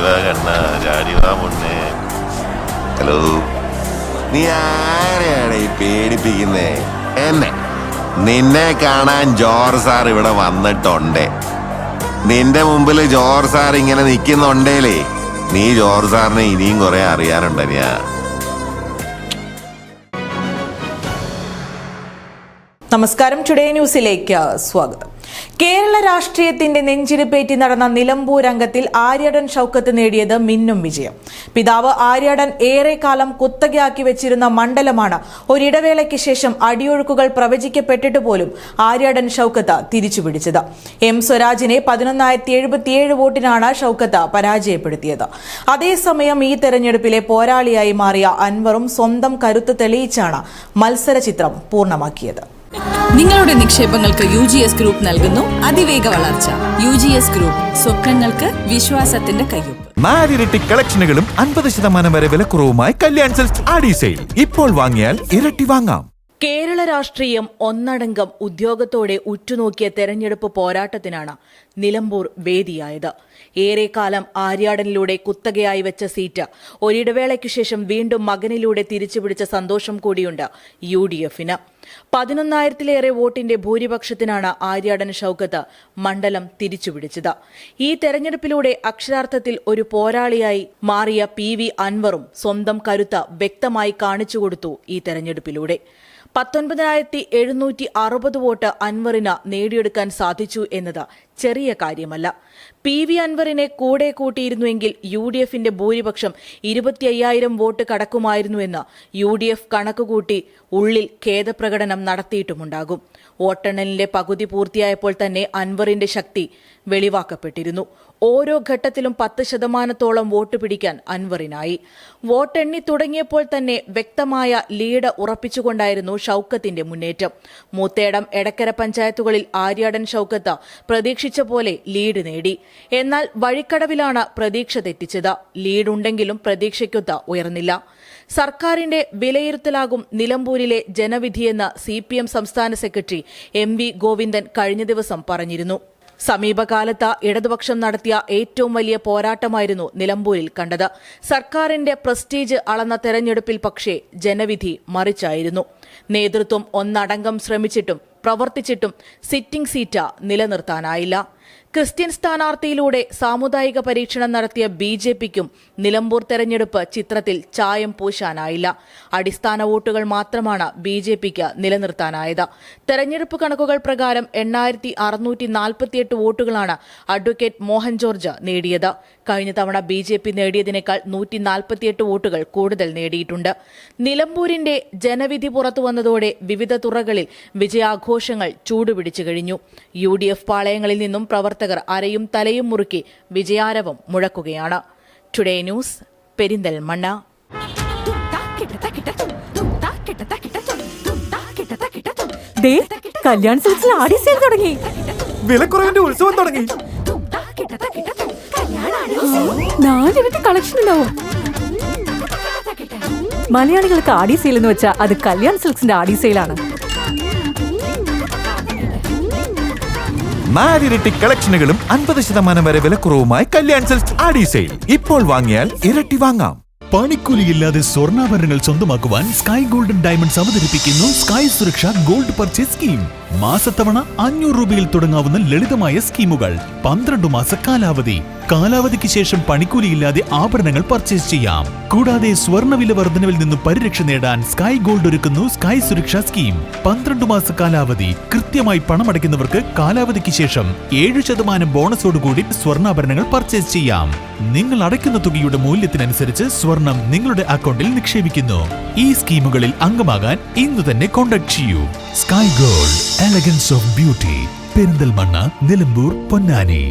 ചാടിവാ കണ്ണ ചാടിവാ മുന്നേ. ഹലോ, നീ ആരെയാണ് ഈ പേടിപ്പിക്കുന്നേ? എന്നെ നിന്നെ കാണാൻ ജോർജ് സാർ ഇവിടെ വന്നിട്ടുണ്ട്. നിന്റെ മുമ്പിൽ ജോർജ് സാർ ഇങ്ങനെ നിൽക്കുന്നുണ്ടേലേ, നീ ജോർജ് സാറിനെ ഇനിയും കുറെ അറിയാനുണ്ട്. നമസ്കാരം, ടുഡേ ന്യൂസിലേക്ക് സ്വാഗതം. കേരള രാഷ്ട്രീയത്തിന്റെ നെഞ്ചിരിപ്പേറ്റി നടന്ന നിലമ്പൂർ അംഗത്തിൽ ആര്യടൻ ഷൌക്കത്ത് നേടിയത് മിന്നും വിജയം. പിതാവ് ആര്യടൻ ഏറെക്കാലം കുത്തകയാക്കി വെച്ചിരുന്ന മണ്ഡലമാണ് ഒരിടവേളയ്ക്ക് ശേഷം അടിയൊഴുക്കുകൾ പ്രവചിക്കപ്പെട്ടിട്ട് പോലും ആര്യടൻ ഷൌക്കത്ത് തിരിച്ചുപിടിച്ചത്. എം സ്വരാജിനെ 11,077 വോട്ടിനാണ് ഷൌക്കത്ത് പരാജയപ്പെടുത്തിയത്. അതേസമയം ഈ തെരഞ്ഞെടുപ്പിലെ പോരാളിയായി മാറിയ അൻവറും സ്വന്തം കരുത്ത് തെളിയിച്ചാണ് മത്സരചിത്രം പൂർണ്ണമാക്കിയത്. നിങ്ങളുടെ നിക്ഷേപങ്ങൾക്ക് UGS ഗ്രൂപ്പ് നൽകുന്നു അതിവേഗ വളർച്ച. UGS ഗ്രൂപ്പ്, സ്വപ്നങ്ങൾക്ക് വിശ്വാസത്തിന്റെ കയ്യൊപ്പ്. 4 ഇരട്ടി കളക്ഷനുകളും 50% വരെ വിലക്കുറവുമായി കല്യാൺ സിൽക്സ് ആടി സെയിൽ. ഇപ്പോൾ വാങ്ങിയാൽ ഇരട്ടി വാങ്ങാം. കേരള രാഷ്ട്രീയം ഒന്നടങ്കം ഉദ്യോഗത്തോടെ ഉറ്റുനോക്കിയ തെരഞ്ഞെടുപ്പ് പോരാട്ടത്തിനാണ് നിലമ്പൂർ വേദിയായത്. ഏറെക്കാലം ആര്യാടനിലൂടെ കുത്തകയായി വെച്ച സീറ്റ് ഒരിടവേളയ്ക്കു ശേഷം വീണ്ടും മകനിലൂടെ തിരിച്ചുപിടിച്ച സന്തോഷം കൂടിയുണ്ട് UDF-ന്. 11,000-ലേറെ വോട്ടിന്റെ ഭൂരിപക്ഷത്തിനാണ് ആര്യാടൻ ഷൌക്കത്ത് മണ്ഡലം തിരിച്ചുപിടിച്ചത്. ഈ തെരഞ്ഞെടുപ്പിലൂടെ അക്ഷരാർത്ഥത്തിൽ ഒരു പോരാളിയായി മാറിയ PV അൻവറും സ്വന്തം കരുത്ത് വ്യക്തമായി കാണിച്ചുകൊടുത്തു. ഈ തെരഞ്ഞെടുപ്പിലൂടെ 19,760 വോട്ട് അൻവറിന് നേടിയെടുക്കാൻ സാധിച്ചു എന്നത് ചെറിയ കാര്യമല്ല. PV അൻവറിനെ കൂടെ കൂട്ടിയിരുന്നുവെങ്കിൽ UDF-ന്റെ ഭൂരിപക്ഷം 25,000 വോട്ട് കടക്കുമായിരുന്നുവെന്ന് UDF കണക്കുകൂട്ടി ഉള്ളിൽ ഖേദപ്രകടനം നടത്തിയിട്ടുമുണ്ടാകും. വോട്ടെണ്ണലിന്റെ പകുതി പൂർത്തിയായപ്പോൾ തന്നെ അൻവറിന്റെ ശക്തി വെളിവാക്കപ്പെട്ടിരുന്നു. ഓരോ ഘട്ടത്തിലും 10% വോട്ട് പിടിക്കാൻ അൻവറിനായി. വോട്ടെണ്ണി തുടങ്ങിയപ്പോൾ തന്നെ വ്യക്തമായ ലീഡ് ഉറപ്പിച്ചുകൊണ്ടായിരുന്നു ഷൌക്കത്തിന്റെ മുന്നേറ്റം. മൂത്തേടം, എടക്കര പഞ്ചായത്തുകളിൽ ആര്യാടൻ ഷൌക്കത്ത് പ്രതീക്ഷിച്ച പോലെ ലീഡ് നേടി. എന്നാൽ വഴിക്കടവിലാണ് പ്രതീക്ഷ തെറ്റിച്ചത്. ലീഡുണ്ടെങ്കിലും പ്രതീക്ഷയ്ക്കൊത്ത് ഉയർന്നില്ല. സർക്കാരിന്റെ വിലയിരുത്തലാകും നിലമ്പൂരിലെ ജനവിധിയെന്ന് CPM സംസ്ഥാന സെക്രട്ടറി MV ഗോവിന്ദൻ കഴിഞ്ഞ ദിവസം പറഞ്ഞിരുന്നു. സമീപകാലത്ത് ഇടതുപക്ഷം നടത്തിയ ഏറ്റവും വലിയ പോരാട്ടമായിരുന്നു നിലമ്പൂരിൽ കണ്ടത്. സർക്കാരിന്റെ പ്രസ്റ്റീജ് അളന്ന തെരഞ്ഞെടുപ്പിൽ പക്ഷേ ജനവിധി മറിച്ചായിരുന്നു. നേതൃത്വം ഒന്നടങ്കം ശ്രമിച്ചിട്ടും പ്രവർത്തിച്ചിട്ടും സിറ്റിംഗ് സീറ്റ് നിലനിർത്താനായില്ല. ക്രിസ്ത്യൻ സ്ഥാനാർത്ഥിയിലൂടെ സാമുദായിക പരീക്ഷണം നടത്തിയ BJPക്കും നിലമ്പൂർ തെരഞ്ഞെടുപ്പ് ചിത്രത്തിൽ ചായം പൂശാനായില്ല. അടിസ്ഥാന വോട്ടുകൾ മാത്രമാണ് BJPക്ക് നിലനിർത്താനായത്. തെരഞ്ഞെടുപ്പ് കണക്കുകൾ പ്രകാരം 8,648 വോട്ടുകളാണ് അഡ്വക്കേറ്റ് മോഹൻ ജോർജ് നേടിയത്. കഴിഞ്ഞ തവണ BJP നേടിയതിനേക്കാൾ 148 വോട്ടുകൾ കൂടുതൽ നേടിയിട്ടുണ്ട്. നിലമ്പൂരിന്റെ ജനവിധി പുറത്തുവന്നതോടെ വിവിധ തുറകളിൽ വിജയാഘോഷങ്ങൾ ചൂടുപിടിച്ചു കഴിഞ്ഞു. UDF പാളയങ്ങളിൽ നിന്നും പ്രവർത്തകർ അരയും തലയും മുറുക്കി വിജയാരവം മുഴക്കുകയാണ്. Today news, Perinthalmanna. കല്യാൺ സിൽക്സിൽ ആടി സെയിൽ തുടങ്ങി. വിലക്കുറവിന്റെ ഉത്സവം തുടങ്ങി. 4 ഇരട്ടി കളക്ഷൻ ഉണ്ടാവും. മലയാളികൾക്ക് ആടി സെയിൽ എന്ന് വെച്ചാൽ അത് കല്യാൺ സിൽക്സിന്റെ ആടി സെയിലാണ്. 4 ഇരട്ടി കളക്ഷനുകളും 50% വരെ വിലക്കുറവുമായി കല്യാൺ സിൽക്സ് ആടി സെയിൽ. ഇപ്പോൾ വാങ്ങിയാൽ ഇരട്ടി വാങ്ങാം. പണിക്കൂലിയില്ലാതെ സ്വർണ്ണാഭരണങ്ങൾ സ്വന്തമാക്കുവാൻ സ്കൈ ഗോൾഡൻ ഡയമണ്ട്സ് അവതരിപ്പിക്കുന്നു സ്കൈ സുരക്ഷ ഗോൾഡ് പർച്ചേസ് സ്കീം. മാസത്തവണ 500 രൂപയിൽ തുടങ്ങാവുന്ന ലളിതമായ സ്കീമുകൾ. 12 മാസ കാലാവധി. കാലാവധിക്ക് ശേഷം പണിക്കൂലിയില്ലാതെ ആഭരണങ്ങൾ പർച്ചേസ് ചെയ്യാം. കൂടാതെ സ്വർണ്ണവില വർധനവിൽ നിന്നും പരിരക്ഷ നേടാൻ സ്കൈ ഗോൾഡ് ഒരുക്കുന്നു സ്കൈ സുരക്ഷാ സ്കീം. 12 മാസ കാലാവധി. കൃത്യമായി പണമടയ്ക്കുന്നവർക്ക് കാലാവധിക്ക് ശേഷം 7% ബോണസോടുകൂടി സ്വർണ്ണാഭരണങ്ങൾ പർച്ചേസ് ചെയ്യാം. നിങ്ങൾ അടയ്ക്കുന്ന തുകയുടെ മൂല്യത്തിനനുസരിച്ച് സ്വർണം നിങ്ങളുടെ അക്കൗണ്ടിൽ നിക്ഷേപിക്കുന്നു. ഈ സ്കീമുകളിൽ അംഗമാകാൻ ഇന്ന് തന്നെ കോൺടാക്ട് ചെയ്യൂ. Sky gold, elegance of beauty. Perinthalmanna, Nilambur, Ponnani.